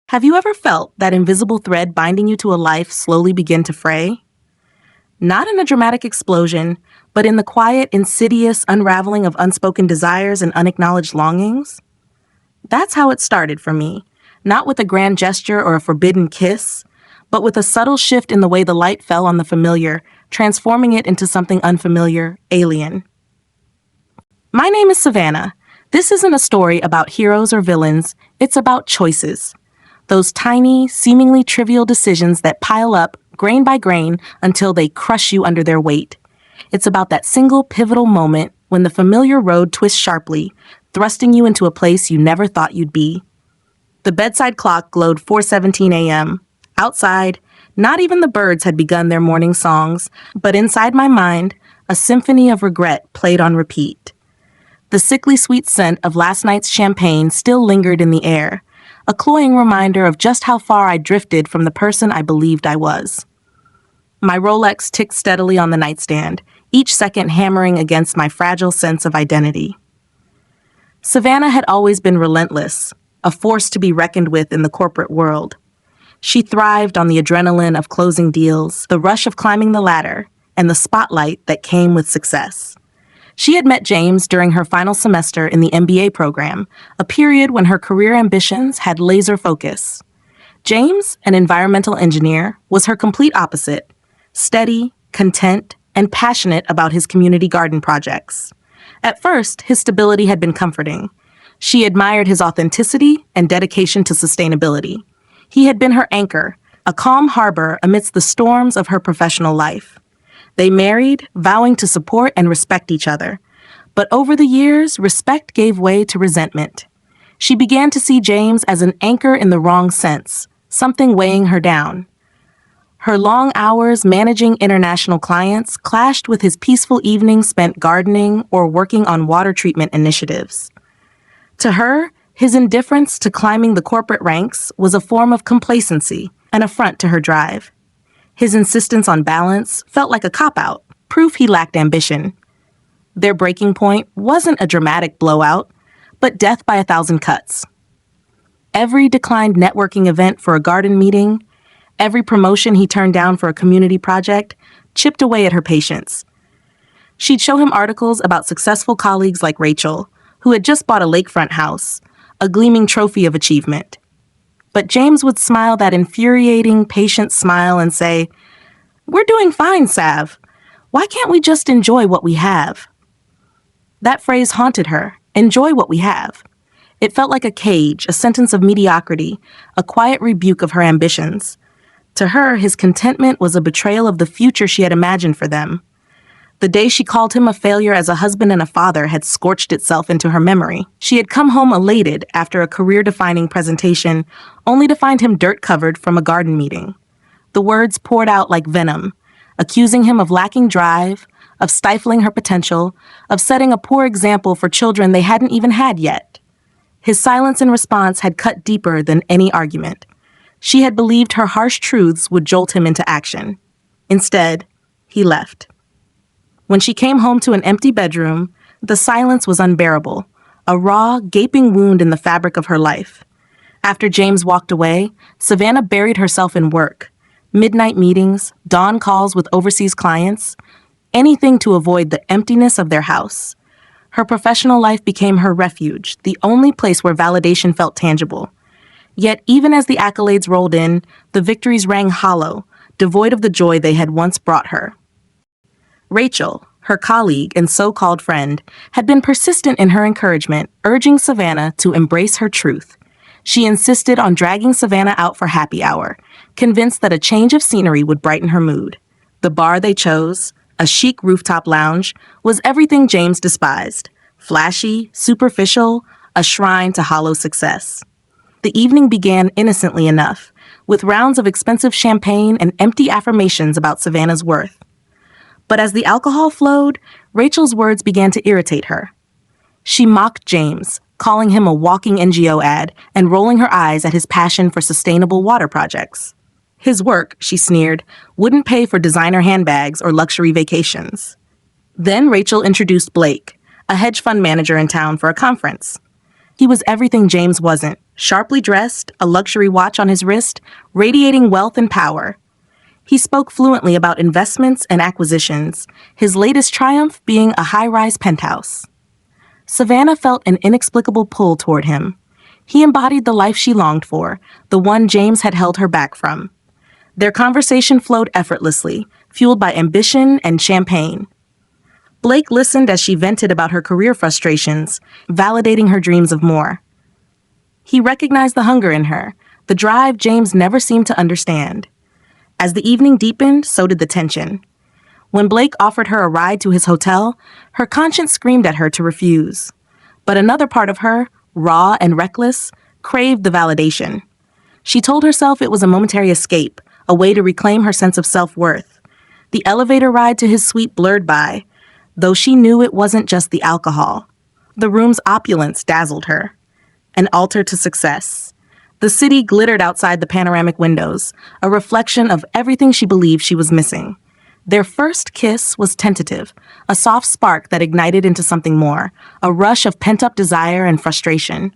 Have you ever felt that invisible thread binding you to a life slowly begin to fray? Not in a dramatic explosion, but in the quiet, insidious unraveling of unspoken desires and unacknowledged longings? That's how it started for me, not with a grand gesture or a forbidden kiss, but with a subtle shift in the way the light fell on the familiar, transforming it into something unfamiliar, alien. My name is Savannah. This isn't a story about heroes or villains, it's about choices. Those tiny, seemingly trivial decisions that pile up, grain by grain, until they crush you under their weight. It's about that single pivotal moment when the familiar road twists sharply, thrusting you into a place you never thought you'd be. The bedside clock glowed 4:17 a.m. Outside, not even the birds had begun their morning songs, but inside my mind, a symphony of regret played on repeat. The sickly sweet scent of last night's champagne still lingered in the air, a cloying reminder of just how far I drifted from the person I believed I was. My Rolex ticked steadily on the nightstand, each second hammering against my fragile sense of identity. Savannah had always been relentless, a force to be reckoned with in the corporate world. She thrived on the adrenaline of closing deals, the rush of climbing the ladder, and the spotlight that came with success. She had met James during her final semester in the MBA program, a period when her career ambitions had laser focus. James, an environmental engineer, was her complete opposite, steady, content, and passionate about his community garden projects. At first, his stability had been comforting. She admired his authenticity and dedication to sustainability. He had been her anchor, a calm harbor amidst the storms of her professional life. They married, vowing to support and respect each other. But over the years, respect gave way to resentment. She began to see James as an anchor in the wrong sense, something weighing her down. Her long hours managing international clients clashed with his peaceful evenings spent gardening or working on water treatment initiatives. To her, his indifference to climbing the corporate ranks was a form of complacency, an affront to her drive. His insistence on balance felt like a cop-out, proof he lacked ambition. Their breaking point wasn't a dramatic blowout, but death by 1,000 cuts. Every declined networking event for a garden meeting, every promotion he turned down for a community project, chipped away at her patience. She'd show him articles about successful colleagues like Rachel, who had just bought a lakefront house, a gleaming trophy of achievement. But James would smile that infuriating, patient smile and say, "We're doing fine, Sav. Why can't we just enjoy what we have?" That phrase haunted her, enjoy what we have. It felt like a cage, a sentence of mediocrity, a quiet rebuke of her ambitions. To her, his contentment was a betrayal of the future she had imagined for them. The day she called him a failure as a husband and a father had scorched itself into her memory. She had come home elated after a career-defining presentation, only to find him dirt-covered from a garden meeting. The words poured out like venom, accusing him of lacking drive, of stifling her potential, of setting a poor example for children they hadn't even had yet. His silence in response had cut deeper than any argument. She had believed her harsh truths would jolt him into action. Instead, he left. When she came home to an empty bedroom, the silence was unbearable, a raw, gaping wound in the fabric of her life. After James walked away, Savannah buried herself in work. Midnight meetings, dawn calls with overseas clients, anything to avoid the emptiness of their house. Her professional life became her refuge, the only place where validation felt tangible. Yet even as the accolades rolled in, the victories rang hollow, devoid of the joy they had once brought her. Rachel, her colleague and so-called friend, had been persistent in her encouragement, urging Savannah to embrace her truth. She insisted on dragging Savannah out for happy hour, convinced that a change of scenery would brighten her mood. The bar they chose, a chic rooftop lounge, was everything James despised. Flashy, superficial, a shrine to hollow success. The evening began innocently enough, with rounds of expensive champagne and empty affirmations about Savannah's worth. But as the alcohol flowed, Rachel's words began to irritate her. She mocked James, calling him a walking NGO ad and rolling her eyes at his passion for sustainable water projects. His work, she sneered, wouldn't pay for designer handbags or luxury vacations. Then Rachel introduced Blake, a hedge fund manager in town for a conference. He was everything James wasn't, sharply dressed, a luxury watch on his wrist, radiating wealth and power. He spoke fluently about investments and acquisitions, his latest triumph being a high-rise penthouse. Savannah felt an inexplicable pull toward him. He embodied the life she longed for, the one James had held her back from. Their conversation flowed effortlessly, fueled by ambition and champagne. Blake listened as she vented about her career frustrations, validating her dreams of more. He recognized the hunger in her, the drive James never seemed to understand. As the evening deepened, so did the tension. When Blake offered her a ride to his hotel, her conscience screamed at her to refuse. But another part of her, raw and reckless, craved the validation. She told herself it was a momentary escape, a way to reclaim her sense of self-worth. The elevator ride to his suite blurred by, though she knew it wasn't just the alcohol. The room's opulence dazzled her. An altar to success. The city glittered outside the panoramic windows, a reflection of everything she believed she was missing. Their first kiss was tentative, a soft spark that ignited into something more, a rush of pent-up desire and frustration.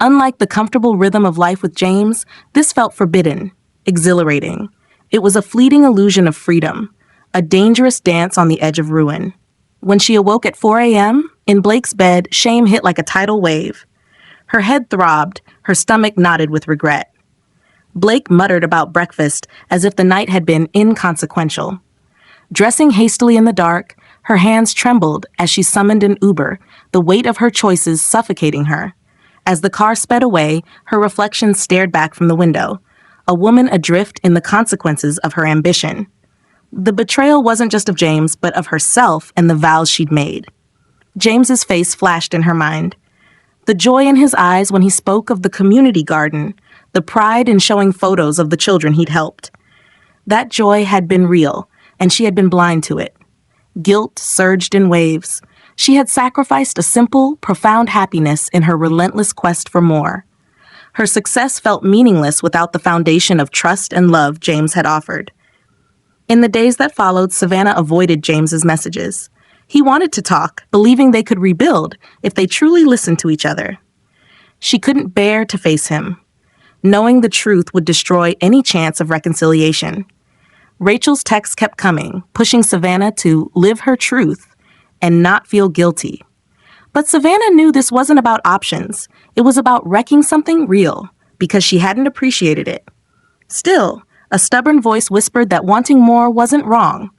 Unlike the comfortable rhythm of life with James, this felt forbidden, exhilarating. It was a fleeting illusion of freedom, a dangerous dance on the edge of ruin. When she awoke at 4 a.m., in Blake's bed, shame hit like a tidal wave. Her head throbbed, her stomach knotted with regret. Blake muttered about breakfast as if the night had been inconsequential. Dressing hastily in the dark, her hands trembled as she summoned an Uber, the weight of her choices suffocating her. As the car sped away, her reflection stared back from the window, a woman adrift in the consequences of her ambition. The betrayal wasn't just of James, but of herself and the vows she'd made. James's face flashed in her mind. The joy in his eyes when he spoke of the community garden, the pride in showing photos of the children he'd helped. That joy had been real, and she had been blind to it. Guilt surged in waves. She had sacrificed a simple, profound happiness in her relentless quest for more. Her success felt meaningless without the foundation of trust and love James had offered. In the days that followed, Savannah avoided James's messages. He wanted to talk, believing they could rebuild if they truly listened to each other. She couldn't bear to face him, knowing the truth would destroy any chance of reconciliation. Rachel's texts kept coming, pushing Savannah to live her truth and not feel guilty. But Savannah knew this wasn't about options. It was about wrecking something real, because she hadn't appreciated it. Still, a stubborn voice whispered that wanting more wasn't wrong.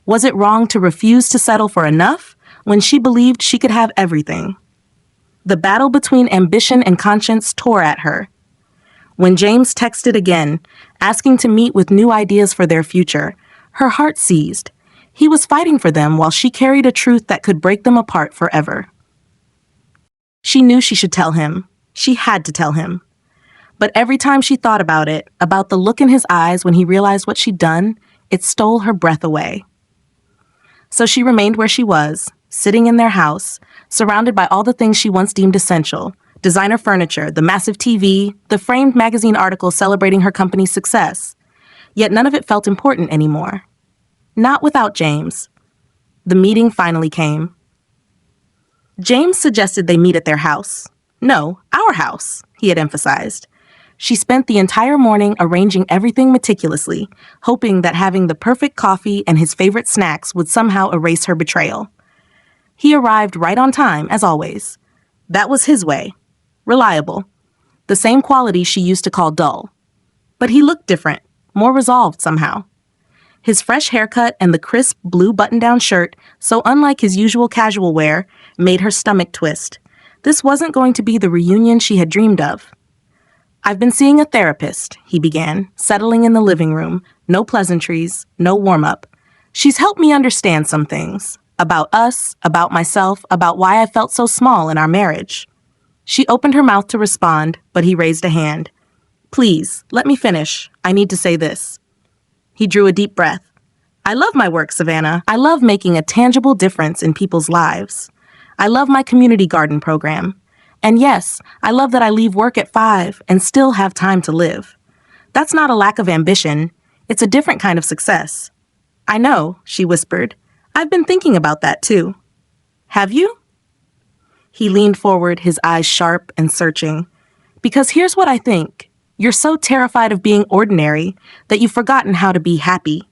Was it wrong to refuse to settle for enough when she believed she could have everything? The battle between ambition and conscience tore at her. When James texted again, asking to meet with new ideas for their future, her heart seized. He was fighting for them while she carried a truth that could break them apart forever. She knew she should tell him. She had to tell him. But every time she thought about it, about the look in his eyes when he realized what she'd done, it stole her breath away. So she remained where she was, sitting in their house, surrounded by all the things she once deemed essential: designer furniture, the massive TV, the framed magazine articles celebrating her company's success. Yet none of it felt important anymore. Not without James. The meeting finally came. James suggested they meet at their house. No, our house, he had emphasized. She spent the entire morning arranging everything meticulously, hoping that having the perfect coffee and his favorite snacks would somehow erase her betrayal. He arrived right on time, as always. That was his way. Reliable. The same quality she used to call dull. But he looked different, more resolved somehow. His fresh haircut and the crisp blue button-down shirt, so unlike his usual casual wear, made her stomach twist. This wasn't going to be the reunion she had dreamed of. "I've been seeing a therapist," he began, settling in the living room. No pleasantries, no warm-up. "She's helped me understand some things. About us, about myself, about why I felt so small in our marriage." She opened her mouth to respond, but he raised a hand. "Please, let me finish. I need to say this." He drew a deep breath. "I love my work, Savannah. I love making a tangible difference in people's lives. I love my community garden program. And yes, I love that I leave work at 5 and still have time to live. That's not a lack of ambition. It's a different kind of success." "I know," she whispered. "I've been thinking about that too." "Have you?" He leaned forward, his eyes sharp and searching. Because here's what I think. You're so terrified of being ordinary that you've forgotten how to be happy.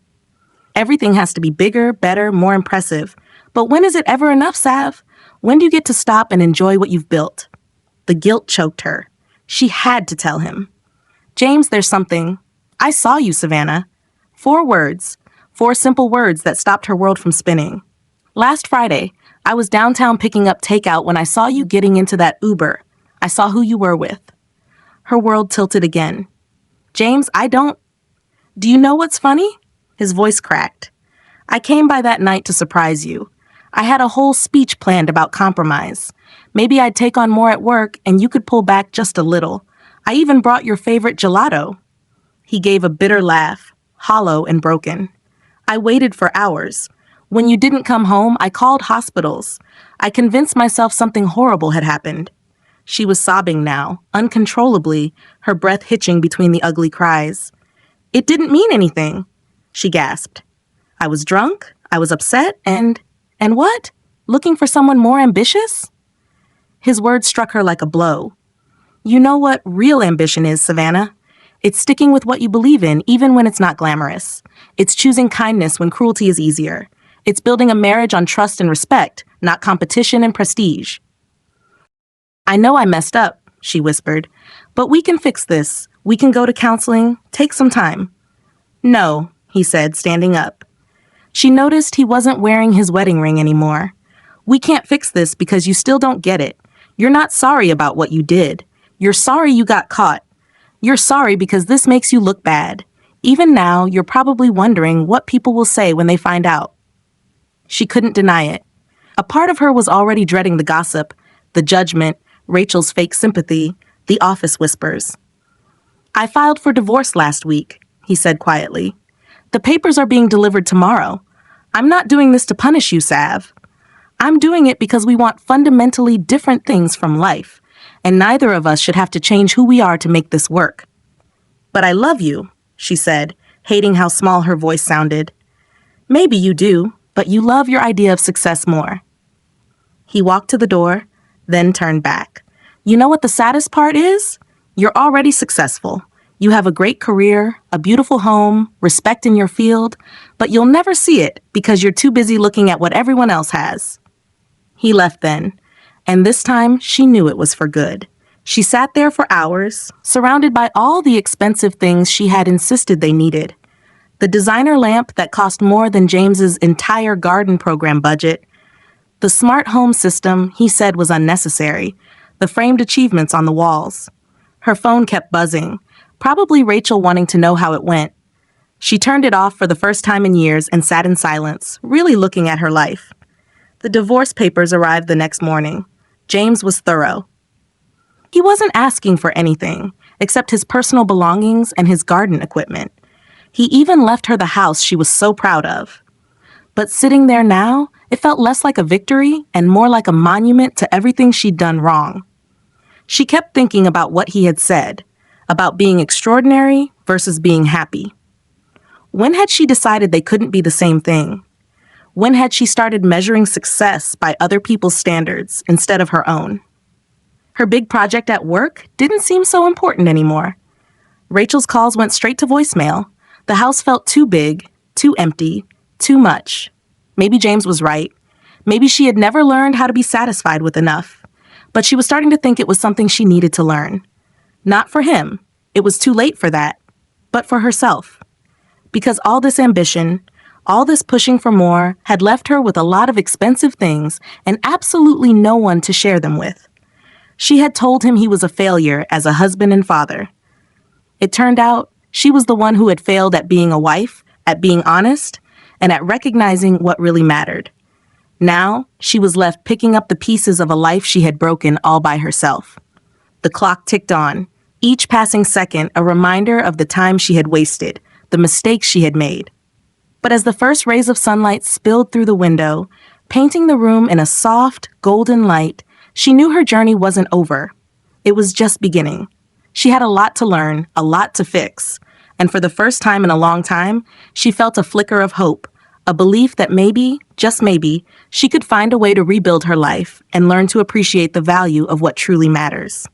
Everything has to be bigger, better, more impressive. But when is it ever enough, Sav? When do you get to stop and enjoy what you've built? The guilt choked her. She had to tell him. James, there's something. I saw you, Savannah. 4 words. 4 simple words that stopped her world from spinning. Last Friday, I was downtown picking up takeout when I saw you getting into that Uber. I saw who you were with. Her world tilted again. James, Do you know what's funny? His voice cracked. I came by that night to surprise you. I had a whole speech planned about compromise. Maybe I'd take on more at work and you could pull back just a little. I even brought your favorite gelato. He gave a bitter laugh, hollow and broken. I waited for hours. When you didn't come home, I called hospitals. I convinced myself something horrible had happened. She was sobbing now, uncontrollably, her breath hitching between the ugly cries. It didn't mean anything, she gasped. I was drunk, I was upset, and what? Looking for someone more ambitious? His words struck her like a blow. You know what real ambition is, Savannah? It's sticking with what you believe in, even when it's not glamorous. It's choosing kindness when cruelty is easier. It's building a marriage on trust and respect, not competition and prestige. I know I messed up, she whispered, but we can fix this. We can go to counseling, take some time. No, he said, standing up. She noticed he wasn't wearing his wedding ring anymore. We can't fix this because you still don't get it. You're not sorry about what you did. You're sorry you got caught. You're sorry because this makes you look bad. Even now, you're probably wondering what people will say when they find out. She couldn't deny it. A part of her was already dreading the gossip, the judgment, Rachel's fake sympathy, the office whispers. I filed for divorce last week, he said quietly. The papers are being delivered tomorrow. I'm not doing this to punish you, Sav. I'm doing it because we want fundamentally different things from life, and neither of us should have to change who we are to make this work. But I love you, she said, hating how small her voice sounded. Maybe you do, but you love your idea of success more. He walked to the door, then turned back. You know what the saddest part is? You're already successful. You have a great career, a beautiful home, respect in your field, but you'll never see it because you're too busy looking at what everyone else has. He left then, and this time she knew it was for good. She sat there for hours, surrounded by all the expensive things she had insisted they needed. The designer lamp that cost more than James's entire garden program budget, the smart home system he said was unnecessary, the framed achievements on the walls. Her phone kept buzzing, probably Rachel wanting to know how it went. She turned it off for the first time in years and sat in silence, really looking at her life. The divorce papers arrived the next morning. James was thorough. He wasn't asking for anything, except his personal belongings and his garden equipment. He even left her the house she was so proud of. But sitting there now, it felt less like a victory and more like a monument to everything she'd done wrong. She kept thinking about what he had said, about being extraordinary versus being happy. When had she decided they couldn't be the same thing? When had she started measuring success by other people's standards instead of her own? Her big project at work didn't seem so important anymore. Rachel's calls went straight to voicemail. The house felt too big, too empty, too much. Maybe James was right. Maybe she had never learned how to be satisfied with enough. But she was starting to think it was something she needed to learn. Not for him. It was too late for that. But for herself. Because all this ambition, all this pushing for more, had left her with a lot of expensive things and absolutely no one to share them with. She had told him he was a failure as a husband and father. It turned out she was the one who had failed at being a wife, at being honest, and at recognizing what really mattered. Now, she was left picking up the pieces of a life she had broken all by herself. The clock ticked on, each passing second a reminder of the time she had wasted, the mistakes she had made. But as the first rays of sunlight spilled through the window, painting the room in a soft, golden light, she knew her journey wasn't over. It was just beginning. She had a lot to learn, a lot to fix, and for the first time in a long time, she felt a flicker of hope, a belief that maybe, just maybe, she could find a way to rebuild her life and learn to appreciate the value of what truly matters.